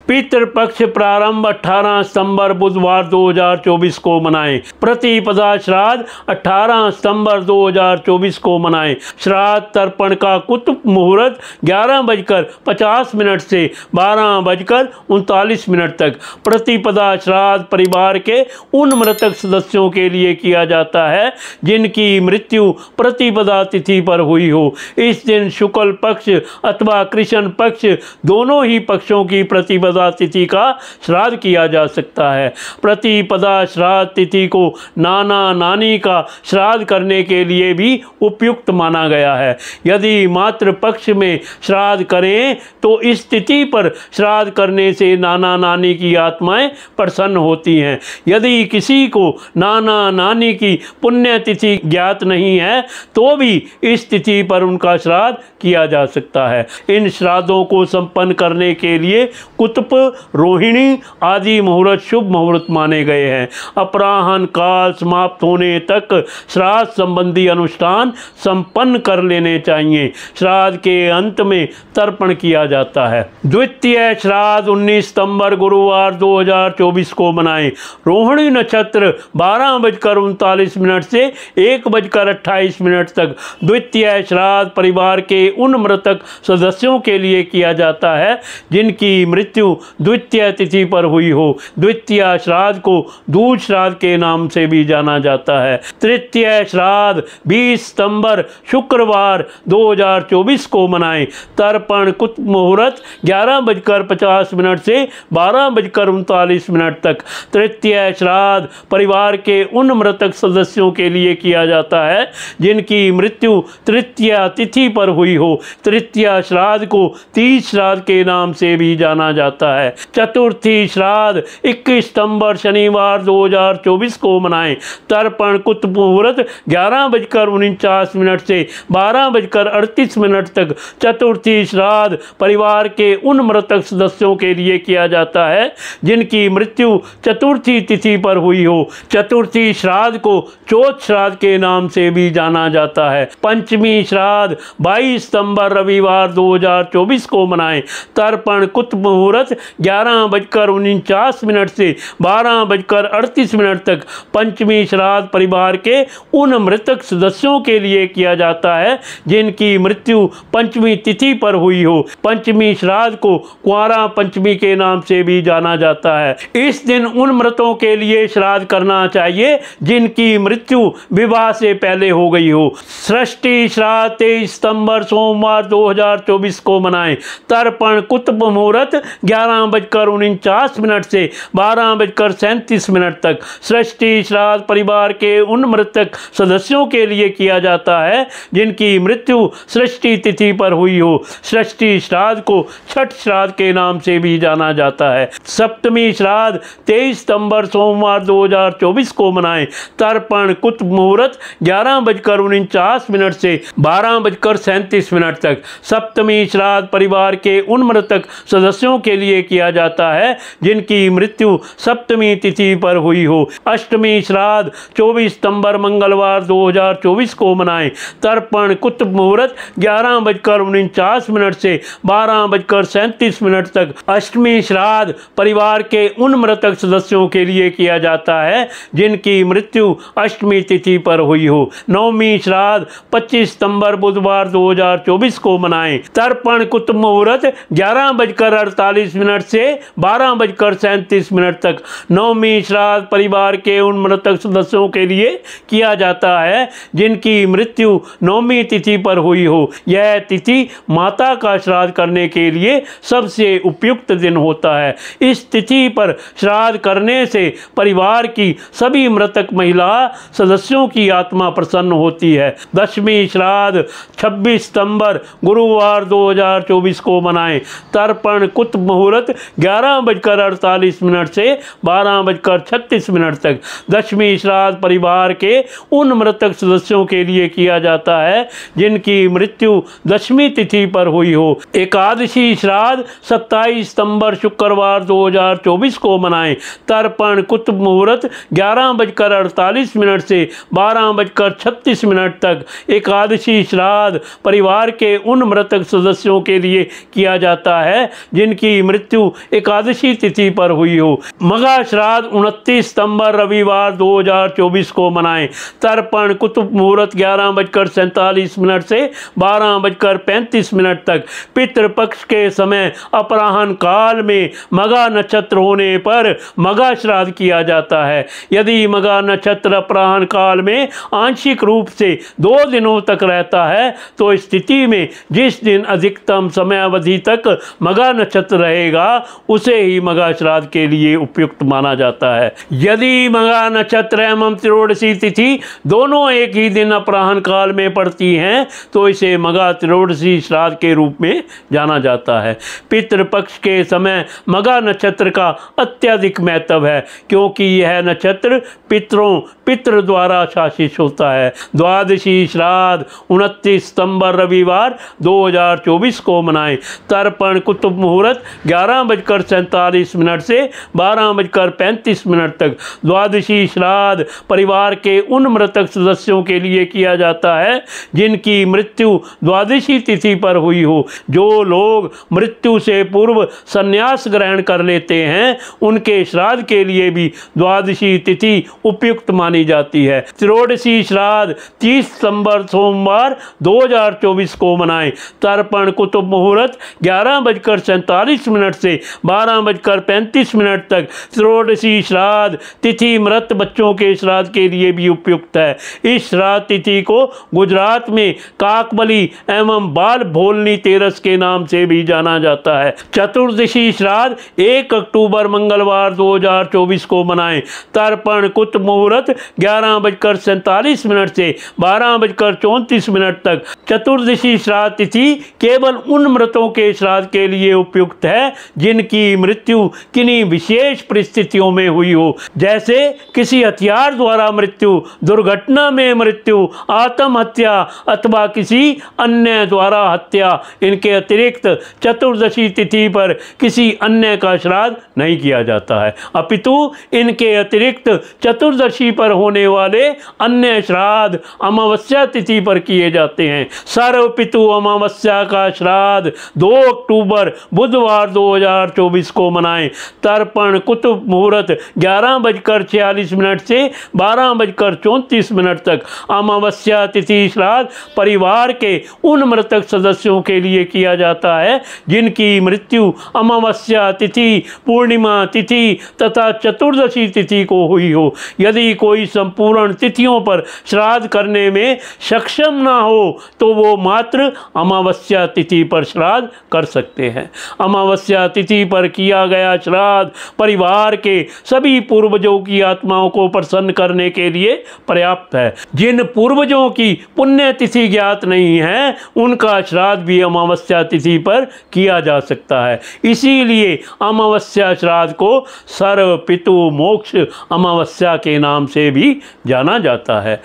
पितृपक्ष प्रारंभ 18 सितंबर बुधवार 2024 को मनाएं। प्रतिपदा श्राद्ध 18 सितंबर 2024 को मनाएं। श्राद्ध तर्पण का कुतुब मुहूर्त 11:50 से 12:39 तक। प्रतिपदा श्राद्ध परिवार के उन मृतक सदस्यों के लिए किया जाता है जिनकी मृत्यु प्रतिपदा तिथि पर हुई हो। इस दिन शुक्ल पक्ष अथवा कृष्ण पक्ष दोनों ही पक्षों की प्रतिपदा तिथि का श्राद्ध किया जा सकता है। प्रतिपदा श्राद्ध तिथि को नाना नानी का श्राद्ध करने के लिए भी उपयुक्त माना गया है। यदि मातृ पक्ष में श्राद्ध करें तो इस तिथि पर श्राद्ध करने से नाना नानी की आत्माएं प्रसन्न होती हैं। यदि किसी को नाना नानी की पुण्यतिथि ज्ञात नहीं है तो भी इस तिथि पर उनका श्राद्ध किया जा सकता है। इन श्राद्धों को संपन्न करने के लिए कुतुप, रोहिणी आदि मुहूर्त शुभ मुहूर्त माने गए हैं। अपराह्न काल समाप्त होने तक श्राद्ध संबंधी अनुष्ठान संपन्न कर लेने चाहिए। श्राद्ध के अंत में तर्पण किया जाता है। द्वितीय श्राद्ध 19 सितंबर गुरुवार 2024 को मनाएं। रोहिणी नक्षत्र 12:39 से 1:28 तक। द्वितीय श्राद्ध परिवार के उन मृतक सदस्यों के लिए किया जाता है जिनकी मृत्यु द्वितीय तिथि पर हुई हो। द्वितीय श्राद्ध को दूध श्राद्ध के नाम से भी जाना जाता है। तृतीय श्राद्ध 20 सितंबर शुक्रवार 2024 को मनाएं। तर्पण कुतुब मुहूर्त 11:50 से 12:39 तक। तृतीय श्राद्ध परिवार के उन मृतक सदस्यों के लिए किया जाता है जिनकी मृत्यु तृतीय तिथि पर हुई हो। तृतीय श्राद्ध को तीज श्राद्ध के नाम से भी जाना जाता है। चतुर्थी श्राद्ध 21 सितंबर शनिवार 2024 को मनाएं। तर्पण कुतुब मुहूर्त 11:49 से 12:38 तक। चतुर्थी श्राद्ध परिवार के उन मृतक सदस्यों के लिए किया जाता है जिनकी मृत्यु चतुर्थी तिथि पर हुई हो। चतुर्थी श्राद्ध को चौथ श्राद्ध के नाम से भी जाना जाता है। पंचमी श्राद्ध 22 सितंबर रविवार 2024 को मनाएं। तर्पण कुतुब मुहूर्त 11:49 से 12:38 तक। पंचमी श्राद्ध परिवार के उन मृतक सदस्यों के लिए किया जाता है जिनकी मृत्यु पंचमी तिथि पर हुई हो। पंचमी श्राद्ध को कुंवारा पंचमी के नाम से भी जाना जाता है। इस दिन उन मृतों के लिए श्राद्ध करना चाहिए जिनकी मृत्यु विवाह से पहले हो गई हो। षष्ठी श्राद्ध 23 सितंबर सोमवार 2024 को मनाएं। तर्पण कुतुब मुहूर्त 11:49 से 12:37 तक। षष्ठी श्राद्ध परिवार के उन मृतक सदस्यों के लिए किया जाता है जिनकी मृत्यु षष्ठी तिथि पर हुई हो। षष्ठी श्राद्ध को छठ श्राद्ध के नाम से भी जाना जाता है। सप्तमी श्राद्ध 23 सितंबर सोमवार 2024 को मनाएं। तर्पण कुतुब मुहूर्त 11:49 से 12:37 तक। सप्तमी श्राद्ध परिवार के उन मृतक सदस्यों के लिए किया जाता है जिनकी मृत्यु सप्तमी तिथि पर हुई हो। अष्टमी श्राद्ध 24 सितंबर मंगलवार 2024 को मनाएं। तर्पण कुतुब मुहूर्त 11:49 से 12:37 तक। अष्टमी श्राद्ध परिवार के उन मृतक सदस्यों के लिए किया जाता है जिनकी मृत्यु अष्टमी तिथि पर हुई हो। नवमी श्राद्ध 25 सितंबर बुधवार 2024 को मनाएं। तर्पण कुतुब मुहूर्त 11:48 से 12:37 तक। नवमी श्राद्ध परिवार के उन मृतक सदस्यों के लिए किया जाता है जिनकी मृत्यु नवमी तिथि पर हुई हो। यह तिथि माता का श्राद्ध करने के लिए सबसे उपयुक्त दिन होता है। इस तिथि पर श्राद्ध करने से परिवार की सभी मृतक महिला सदस्यों की आत्मा प्रसन्न होती है। दशमी श्राद्ध 26 सितंबर गुरुवार 2024 को मनाएं। तर्पण कुतुब मुहूर्त 11:48 से 12:36 तक। दशमी श्राद्ध परिवार के उन मृतक सदस्यों के लिए किया जाता है जिनकी मृत्यु दशमी तिथि पर हुई हो। एकादशी श्राद्ध 27 सितंबर शुक्रवार 2024 को मनाएं। तर्पण कुतुब मुहूर्त 11:48 से 12:36 तक। एकादशी श्राद्ध परिवार के उन मृतक सदस्यों के लिए किया जाता है जिनकी मृत्यु मृत्यु एकादशी तिथि पर हुई हो। मघा श्राद्ध 29 सितंबर रविवार 2024 को मनाएं। तर्पण कुतुब मुहूर्त 11:47 से 12:35 तक। पितृपक्ष के समय अपराह्न काल में मघा नक्षत्र होने पर मघा श्राद्ध किया जाता है। यदि मघा नक्षत्र अपराह्न काल में आंशिक रूप से 2 दिनों तक रहता है तो स्थिति में जिस दिन अधिकतम समय अवधि तक मघा नक्षत्र रहेगा उसे ही मघा श्राद्ध के लिए उपयुक्त माना जाता है। यदि मघा नक्षत्र एवं त्रयोदशी तिथि दोनों एक ही दिन अपराह्न काल में पड़ती हैं तो इसे मघा त्रयोदशी श्राद्ध के रूप में जाना जाता है। पितृपक्ष के समय मघा नक्षत्र का अत्यधिक महत्व है क्योंकि यह नक्षत्र पितृ द्वारा शासित होता है। द्वादशी श्राद्ध 29 सितंबर रविवार 2024 को मनाएं। तर्पण कुतुब मुहूर्त 11:47 से 12:35 तक। द्वादशी श्राद्ध परिवार के उन मृतक सदस्यों के लिए किया जाता है जिनकी मृत्यु द्वादशी तिथि पर हुई हो। जो लोग मृत्यु से पूर्व संन्यास ग्रहण कर लेते हैं उनके श्राद्ध के लिए भी द्वादशी तिथि उपयुक्त मानी जाती है। त्रयोदशी श्राद्ध 30 सितंबर सोमवार 2024 को मनाएं। तर्पण कुतुब मुहूर्त 11:47 से 12:35 तक। त्रयोदशी श्राद्ध तिथि मृत बच्चों के श्राद्ध के लिए भी उपयुक्त है। इस श्राद्ध तिथि को गुजरात में काकबली एवं बाल भोलनी तेरस के नाम से भी जाना जाता है। चतुर्दशी श्राद्ध 1 अक्टूबर मंगलवार 2024 को मनाएं। तर्पण कुतुब मुहूर्त 11:47 से 12:34 तक। चतुर्दशी श्राद्ध तिथि केवल उन मृतों के श्राद्ध के लिए उपयुक्त है जिनकी मृत्यु किन्हीं विशेष परिस्थितियों में हुई हो, जैसे किसी हथियार द्वारा मृत्यु, दुर्घटना में मृत्यु, आत्महत्या अथवा किसी अन्य द्वारा हत्या। इनके अतिरिक्त चतुर्दशी तिथि पर किसी अन्य का श्राद्ध नहीं किया जाता है, अपितु इनके अतिरिक्त चतुर्दशी पर होने वाले अन्य श्राद्ध अमावस्या तिथि पर किए जाते हैं। सर्वपितु अमावस्या का श्राद्ध 2 अक्टूबर बुधवार 2024 को मनाएं। तर्पण कुतुब मुहूर्त 11:46 से 12:34 तक। अमावस्या तिथि श्राद्ध परिवार के उन मृतक सदस्यों के लिए किया जाता है जिनकी मृत्यु अमावस्या तिथि, पूर्णिमा तिथि तथा चतुर्दशी तिथि को हुई हो। यदि कोई संपूर्ण तिथियों पर श्राद्ध करने में सक्षम ना हो तो वो मात्र अमावस्या तिथि पर श्राद्ध कर सकते हैं। अमावस्या तिथि पर किया गया श्राद्ध परिवार के सभी पूर्वजों की आत्माओं को प्रसन्न करने के लिए पर्याप्त है। जिन पूर्वजों की पुण्य तिथि ज्ञात नहीं है उनका श्राद्ध भी अमावस्या तिथि पर किया जा सकता है। इसीलिए अमावस्या श्राद्ध को सर्व पितु मोक्ष अमावस्या के नाम से भी जाना जाता है।